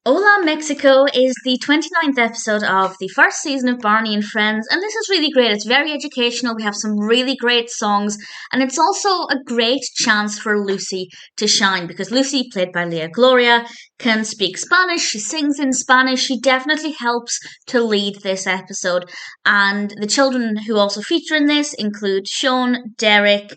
Hola, Mexico is the 29th episode of the first season of Barney and Friends, and this is really great. It's very educational. We have some really great songs, and it's also a great chance for Luci to shine because Luci, played by Leah Gloria, can speak Spanish. She sings in Spanish. She definitely helps to lead this episode. And the children who also feature in this include Shawn, Derek,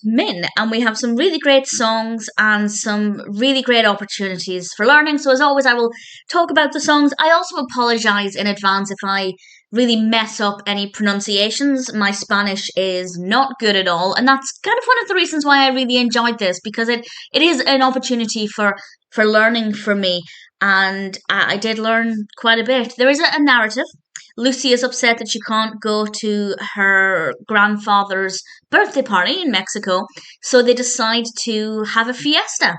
Min, and we have some really great songs and some really great opportunities for learning. So, as always, I will talk about the songs. I also apologize in advance if I really mess up any pronunciations. My Spanish is not good at all, and that's kind of one of the reasons why I really enjoyed this because it is an opportunity for learning for me, and I did learn quite a bit. There is a narrative. Luci is upset that she can't go to her grandfather's birthday party in Mexico, so they decide to have a fiesta.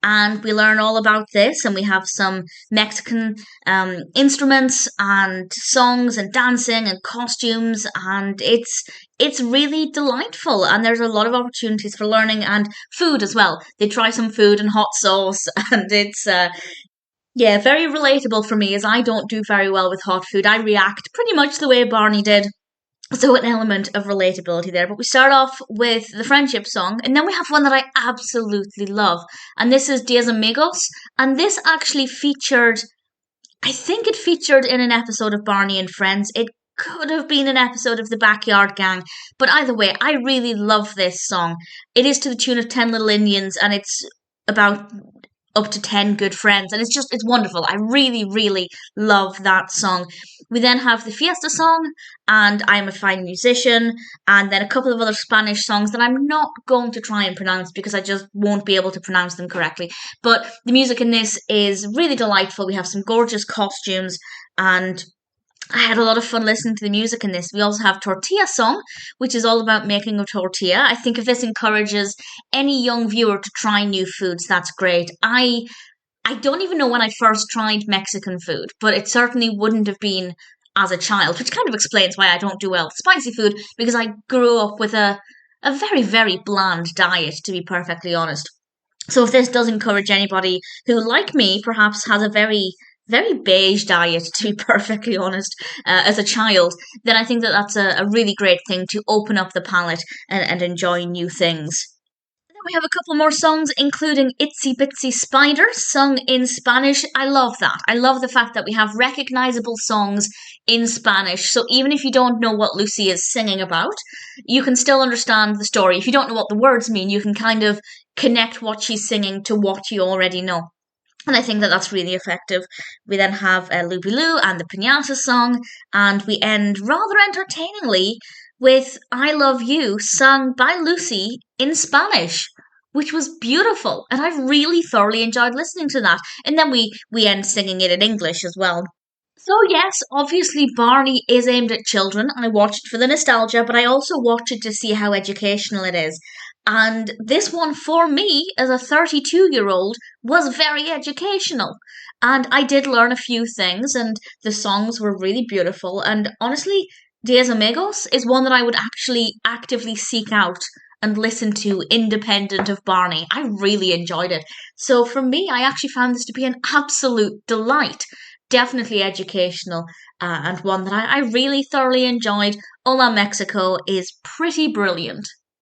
And we learn all about this, and we have some Mexican instruments and songs and dancing and costumes, and it's really delightful. And there's a lot of opportunities for learning and food as well. They try some food and hot sauce, and it's yeah, very relatable for me as I don't do very well with hot food. I react pretty much the way Barney did. So an element of relatability there. But we start off with the friendship song, and then we have one that I absolutely love. And this is Diez Amigos. And this actually featured, I think it featured in an episode of Barney and Friends. It could have been an episode of the Backyard Gang. But either way, I really love this song. It is to the tune of 10 Little Indians, and it's about up to 10 good friends, and it's wonderful. I really love that song. We then have the Fiesta Song and I'm a Fine Musician, and then a couple of other Spanish songs that I'm not going to try and pronounce because I just won't be able to pronounce them correctly. But the music in this is really delightful. We have some gorgeous costumes, and I had a lot of fun listening to the music in this. We also have Tortilla Song, which is all about making a tortilla. I think if this encourages any young viewer to try new foods, that's great. I don't even know when I first tried Mexican food, but it certainly wouldn't have been as a child, which kind of explains why I don't do well with spicy food, because I grew up with a very bland diet, to be perfectly honest. So if this does encourage anybody who, like me, perhaps has a very beige diet, to be perfectly honest, as a child, then I think that that's a really great thing to open up the palate and enjoy new things. Then we have a couple more songs, including Itsy Bitsy Spider, sung in Spanish. I love that. I love the fact that we have recognizable songs in Spanish. So even if you don't know what Luci is singing about, you can still understand the story. If you don't know what the words mean, you can kind of connect what she's singing to what you already know. And I think that that's really effective. We then have Looby Loo and the Piñata Song, and we end rather entertainingly with I Love You, sung by Luci in Spanish, which was beautiful. And I really thoroughly enjoyed listening to that. And then we end singing it in English as well. So yes, obviously Barney is aimed at children. I watched it for the nostalgia, but I also watch it to see how educational it is. And this one for me, as a 32-year-old, was very educational. And I did learn a few things, and the songs were really beautiful. And honestly, Diez Amigos is one that I would actually actively seek out and listen to independent of Barney. I really enjoyed it. So for me, I actually found this to be an absolute delight. Definitely educational, and one that I really thoroughly enjoyed. Hola Mexico is pretty brilliant.